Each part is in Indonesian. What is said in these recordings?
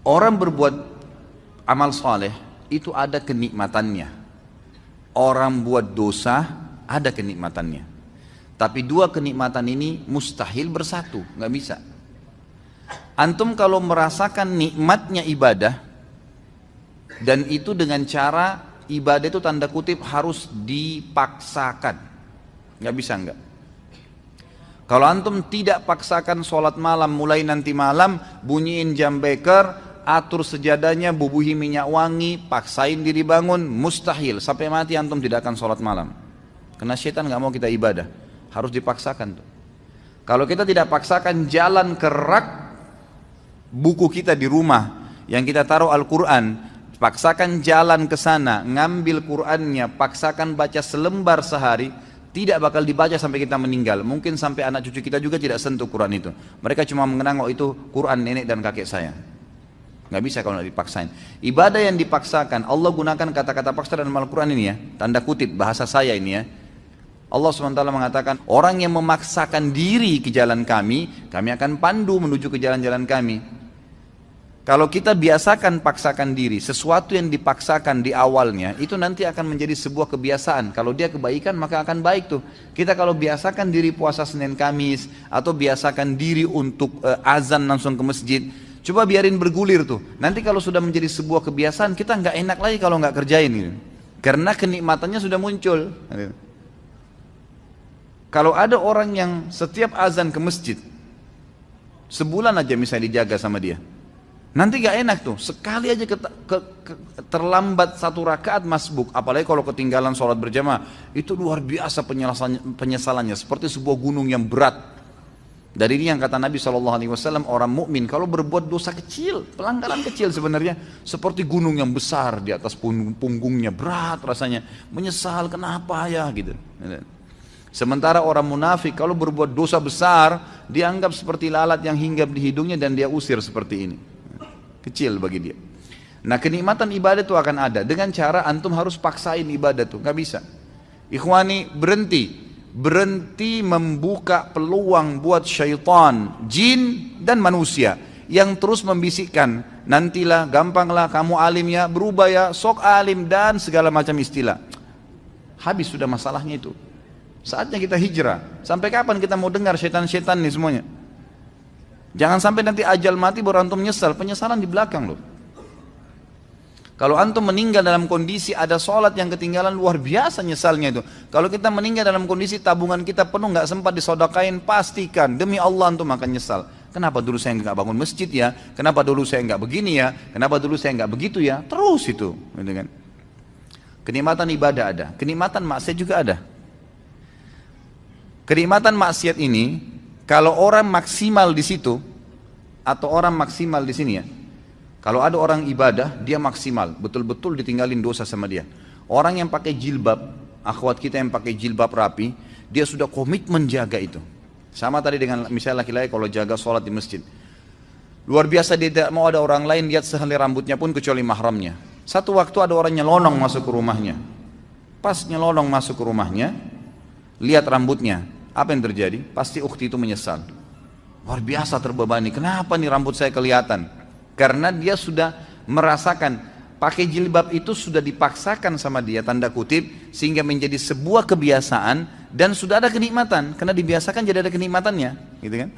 Orang berbuat amal soleh itu ada kenikmatannya. Orang buat dosa ada kenikmatannya. Tapi dua kenikmatan ini mustahil bersatu, nggak bisa. Antum kalau merasakan nikmatnya ibadah, dan itu dengan cara ibadah itu tanda kutip harus dipaksakan, nggak bisa nggak. Kalau antum tidak paksakan sholat malam, mulai nanti malam bunyiin jam beker, atur sejadahnya, bubuhi minyak wangi, paksain diri bangun, mustahil. Sampai mati antum tidak akan sholat malam. Karena syaitan nggak mau kita ibadah, harus dipaksakan tuh. Kalau kita tidak paksakan jalan ke rak buku kita di rumah yang kita taruh Al-Quran, paksakan jalan ke sana, ngambil Qurannya, paksakan baca selembar sehari, tidak bakal dibaca sampai kita meninggal. Mungkin sampai anak cucu kita juga tidak sentuh Quran itu. Mereka cuma mengenang, oh itu Quran nenek dan kakek saya. Nggak bisa kalau dipaksain. Ibadah yang dipaksakan, Allah gunakan kata-kata paksa dalam Al-Quran ini ya, tanda kutip bahasa saya ini ya. Allah SWT mengatakan, orang yang memaksakan diri ke jalan kami akan pandu menuju ke jalan-jalan kami. Kalau kita biasakan paksakan diri, sesuatu yang dipaksakan di awalnya, itu nanti akan menjadi sebuah kebiasaan. Kalau dia kebaikan maka akan baik tuh. Kita kalau biasakan diri puasa Senin Kamis, atau biasakan diri untuk azan langsung ke masjid, coba biarin bergulir tuh. Nanti kalau sudah menjadi sebuah kebiasaan, kita nggak enak lagi kalau nggak kerjain gitu. Karena kenikmatannya sudah muncul. Kalau ada orang yang setiap azan ke masjid, sebulan aja misalnya dijaga sama dia, nanti gak enak tuh, sekali aja terlambat satu rakaat masbuk, apalagi kalau ketinggalan sholat berjamaah, itu luar biasa penyesalannya, seperti sebuah gunung yang berat. Dari ini yang kata Nabi SAW, orang mukmin kalau berbuat dosa kecil, pelanggaran kecil sebenarnya, seperti gunung yang besar di atas punggungnya, berat rasanya, menyesal kenapa ya gitu. Sementara orang munafik kalau berbuat dosa besar, dianggap seperti lalat yang hinggap di hidungnya dan dia usir seperti ini. Kecil bagi dia. Nah kenikmatan ibadah itu akan ada dengan cara antum harus paksain ibadah tuh, nggak bisa. Ikhwani, berhenti membuka peluang buat syaitan, jin dan manusia yang terus membisikkan, nantilah, gampanglah kamu alim ya, berubah ya, sok alim dan segala macam istilah. Habis sudah masalahnya itu. Saatnya kita hijrah. Sampai kapan kita mau dengar syaitan-syaitan nih semuanya? Jangan sampai nanti ajal mati baru antum menyesal, penyesalan di belakang loh. Kalau antum meninggal dalam kondisi ada sholat yang ketinggalan, luar biasa nyesalnya itu. Kalau kita meninggal dalam kondisi tabungan kita penuh, nggak sempat disodakain, pastikan demi Allah antum akan nyesal. Kenapa dulu saya nggak bangun masjid ya? Kenapa dulu saya nggak begini ya? Kenapa dulu saya nggak begitu ya? Terus itu, gitu kan? Kenikmatan ibadah ada, kenikmatan maksiat juga ada. Kenikmatan maksiat ini, kalau orang maksimal di situ, atau orang maksimal di sini ya, kalau ada orang ibadah, dia maksimal, betul-betul ditinggalin dosa sama dia. Orang yang pakai jilbab, akhwat kita yang pakai jilbab rapi, dia sudah komitmen jaga itu. Sama tadi dengan misalnya laki-laki kalau jaga sholat di masjid. Luar biasa, dia tidak mau ada orang lain lihat sehelai rambutnya pun kecuali mahramnya. Satu waktu ada orang nyelonong masuk ke rumahnya. Pas nyelonong masuk ke rumahnya, lihat rambutnya. Apa yang terjadi? Pasti ukhti itu menyesal. Luar biasa terbebani. Kenapa nih rambut saya kelihatan? Karena dia sudah merasakan pakai jilbab itu sudah dipaksakan sama dia, tanda kutip, sehingga menjadi sebuah kebiasaan dan sudah ada kenikmatan. Karena dibiasakan jadi ada kenikmatannya, gitu kan?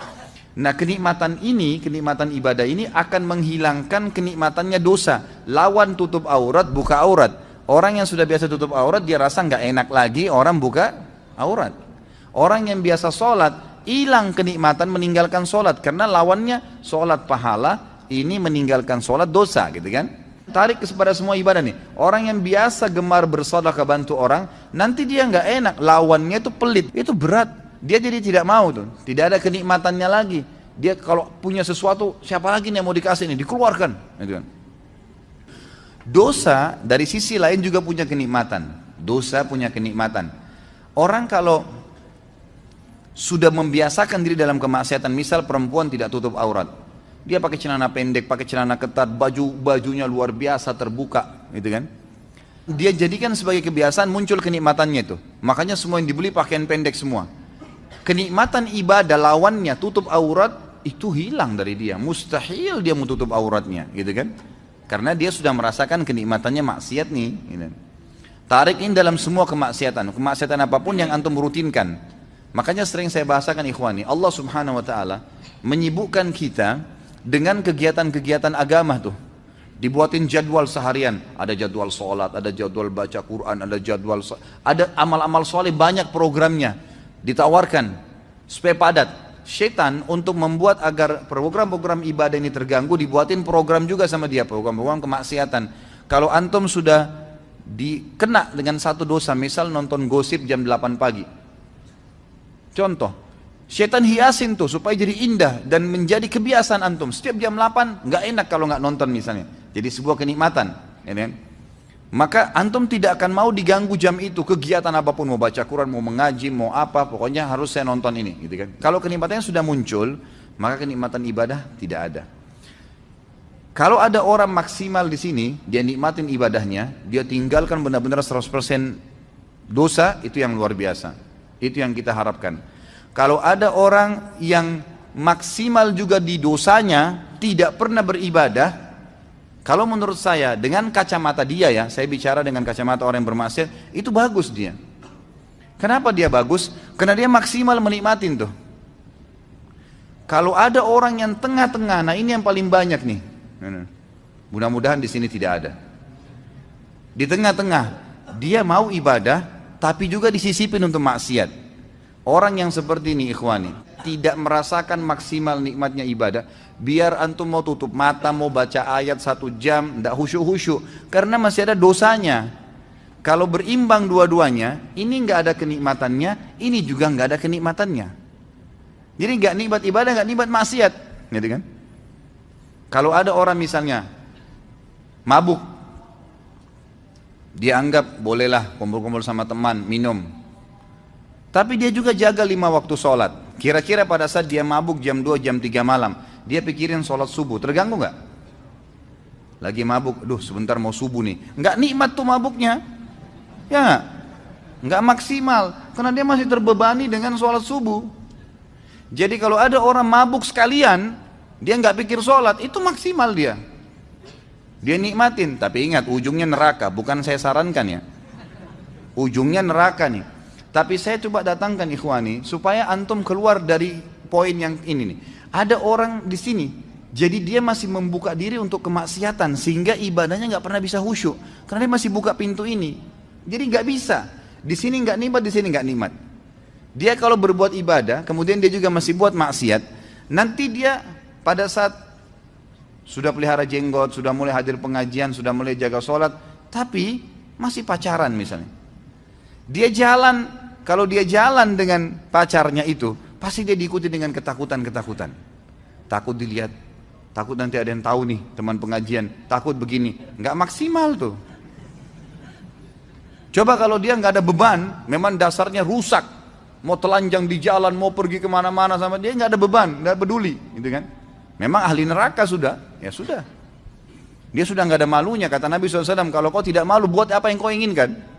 Nah kenikmatan ini, kenikmatan ibadah ini akan menghilangkan kenikmatannya dosa. Lawan tutup aurat, buka aurat. Orang yang sudah biasa tutup aurat, dia rasa nggak enak lagi orang buka aurat. Orang yang biasa sholat, hilang kenikmatan meninggalkan sholat. Karena lawannya sholat pahala, ini meninggalkan sholat dosa, gitu kan. Tarik kepada semua ibadah nih. Orang yang biasa gemar bersedekah bantu orang, nanti dia nggak enak, lawannya itu pelit, itu berat. Dia jadi tidak mau tuh, tidak ada kenikmatannya lagi. Dia kalau punya sesuatu, siapa lagi nih yang mau dikasih nih, dikeluarkan, gitu kan. Dosa dari sisi lain juga punya kenikmatan. Dosa punya kenikmatan. Orang kalau sudah membiasakan diri dalam kemaksiatan, misal perempuan tidak tutup aurat, dia pakai celana pendek, pakai celana ketat, bajunya luar biasa terbuka, gitu kan. Dia jadikan sebagai kebiasaan, muncul kenikmatannya itu. Makanya semua yang dibeli pakaian pendek semua. Kenikmatan ibadah lawannya tutup aurat, itu hilang dari dia. Mustahil dia menutup auratnya, gitu kan? Karena dia sudah merasakan kenikmatannya maksiat nih. Gitu. Tarik ini dalam semua kemaksiatan apapun yang antum rutinkan. Makanya sering saya bahasakan ikhwani, Allah subhanahu wa ta'ala menyibukkan kita dengan kegiatan-kegiatan agama tuh. Dibuatin jadwal seharian, ada jadwal sholat, ada jadwal baca Quran, ada amal-amal soleh, banyak programnya ditawarkan supaya padat. Syaitan untuk membuat agar program-program ibadah ini terganggu, dibuatin program juga sama dia, program-program kemaksiatan. Kalau antum sudah dikena dengan satu dosa, misal nonton gosip jam 8 pagi, contoh, syaitan hiasin tuh supaya jadi indah dan menjadi kebiasaan antum. Setiap jam 8 nggak enak kalau nggak nonton misalnya, jadi sebuah kenikmatan, ya kan? Maka antum tidak akan mau diganggu jam itu, kegiatan apapun, mau baca Quran, mau mengaji, mau apa, pokoknya harus saya nonton ini, gitu kan? Kalau kenikmatannya sudah muncul, maka kenikmatan ibadah tidak ada. Kalau ada orang maksimal di sini, dia nikmatin ibadahnya, dia tinggalkan benar-benar 100% dosa, itu yang luar biasa. Itu yang kita harapkan. Kalau ada orang yang maksimal juga di dosanya, tidak pernah beribadah, kalau menurut saya, dengan kacamata dia ya, saya bicara dengan kacamata orang yang bermaksiat, itu bagus dia. Kenapa dia bagus? Karena dia maksimal menikmatin tuh. Kalau ada orang yang tengah-tengah, nah ini yang paling banyak nih. Mudah-mudahan di sini tidak ada. Di tengah-tengah, dia mau ibadah, tapi juga disisipin untuk maksiat. Orang yang seperti ini ikhwani, tidak merasakan maksimal nikmatnya ibadah, biar antum mau tutup mata, mau baca ayat 1 jam, tidak khusyuk-khusyuk, karena masih ada dosanya. Kalau berimbang dua-duanya, ini nggak ada kenikmatannya, ini juga nggak ada kenikmatannya. Jadi nggak nikmat ibadah, nggak nikmat maksiat, gitu kan? Kalau ada orang misalnya mabuk, dia anggap bolehlah kumpul-kumpul sama teman, minum. Tapi dia juga jaga 5 waktu sholat. Kira-kira pada saat dia mabuk jam 2, jam 3 malam, dia pikirin sholat subuh, terganggu nggak? Lagi mabuk, duh sebentar mau subuh nih. Nggak nikmat tuh mabuknya. Ya nggak maksimal, karena dia masih terbebani dengan sholat subuh. Jadi kalau ada orang mabuk sekalian, dia nggak pikir sholat, itu maksimal dia. Dia nikmatin, tapi ingat ujungnya neraka, bukan saya sarankan ya. Ujungnya neraka nih. Tapi saya coba datangkan ikhwani supaya antum keluar dari poin yang ini nih. Ada orang di sini, jadi dia masih membuka diri untuk kemaksiatan sehingga ibadahnya nggak pernah bisa khusyuk karena dia masih buka pintu ini. Jadi nggak bisa. Di sini nggak nikmat, di sini nggak nikmat. Dia kalau berbuat ibadah, kemudian dia juga masih buat maksiat. Nanti dia pada saat sudah pelihara jenggot, sudah mulai hadir pengajian, sudah mulai jaga sholat, tapi masih pacaran misalnya. Dia jalan. Kalau dia jalan dengan pacarnya itu, pasti dia diikuti dengan ketakutan-ketakutan. Takut dilihat, takut nanti ada yang tahu nih teman pengajian, takut begini, nggak maksimal tuh. Coba kalau dia nggak ada beban, memang dasarnya rusak, mau telanjang di jalan, mau pergi kemana-mana sama dia nggak ada beban, nggak peduli, gitu kan? Memang ahli neraka sudah, ya sudah. Dia sudah nggak ada malunya, kata Nabi SAW, kalau kau tidak malu buat apa yang kau inginkan.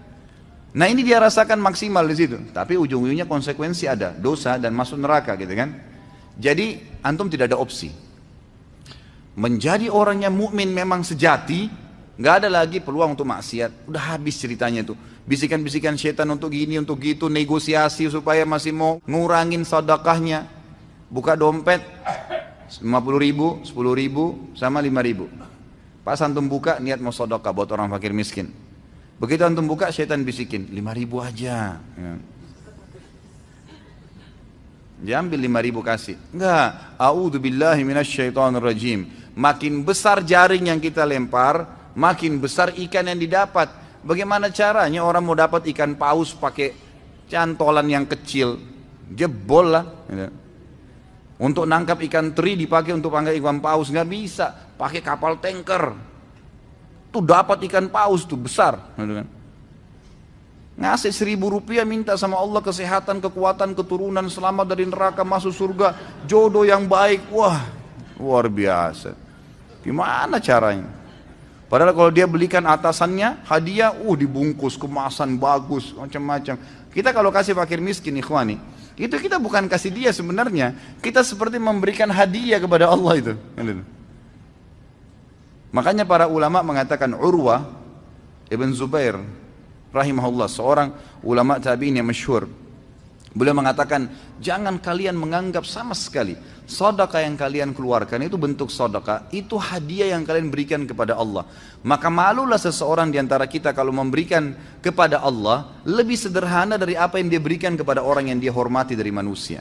Nah ini dia rasakan maksimal di situ, tapi ujung-ujungnya konsekuensi ada, dosa dan masuk neraka gitu kan. Jadi antum tidak ada opsi. Menjadi orang yang mukmin memang sejati, nggak ada lagi peluang untuk maksiat. Udah habis ceritanya itu. Bisikan-bisikan syaitan untuk gini, untuk gitu, negosiasi supaya masih mau ngurangin sedekahnya. Buka dompet 50.000, 10.000, sama 5.000. Pas antum buka niat mau sedekah buat orang fakir miskin. Begitu antum buka, syaitan bisikin, 5.000 aja. Ya. Dia ambil 5.000 kasih. Enggak, a'udzubillahi minasyaitonirrajim. Makin besar jaring yang kita lempar, makin besar ikan yang didapat. Bagaimana caranya orang mau dapat ikan paus pakai cantolan yang kecil? Jebol lah. Ya. Untuk nangkap ikan teri dipakai untuk panggil ikan paus, nggak bisa. Pakai kapal tanker. Tuh dapat ikan paus tuh besar, ngasih 1.000 rupiah minta sama Allah kesehatan, kekuatan, keturunan, selamat dari neraka, masuk surga, jodoh yang baik. Wah luar biasa. Gimana caranya? Padahal kalau dia belikan atasannya hadiah, dibungkus kemasan bagus macam-macam. Kita kalau kasih fakir miskin ikhwani, Itu kita bukan kasih dia sebenarnya. Kita seperti memberikan hadiah kepada Allah itu. Makanya para ulama mengatakan Urwah Ibn Zubair rahimahullah, seorang ulama tabi'in yang masyhur. Beliau mengatakan, jangan kalian menganggap sama sekali sedekah yang kalian keluarkan itu bentuk sedekah, itu hadiah yang kalian berikan kepada Allah. Maka malulah seseorang di antara kita kalau memberikan kepada Allah lebih sederhana dari apa yang dia berikan kepada orang yang dia hormati dari manusia.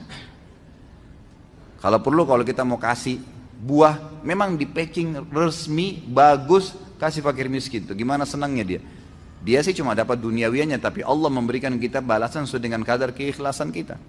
Kalau perlu, kalau kita mau kasih buah, memang di packing resmi, bagus, kasih fakir miskin. Itu gimana senangnya dia. Dia sih cuma dapat duniawiannya, tapi Allah memberikan kita balasan sesuai dengan kadar keikhlasan kita.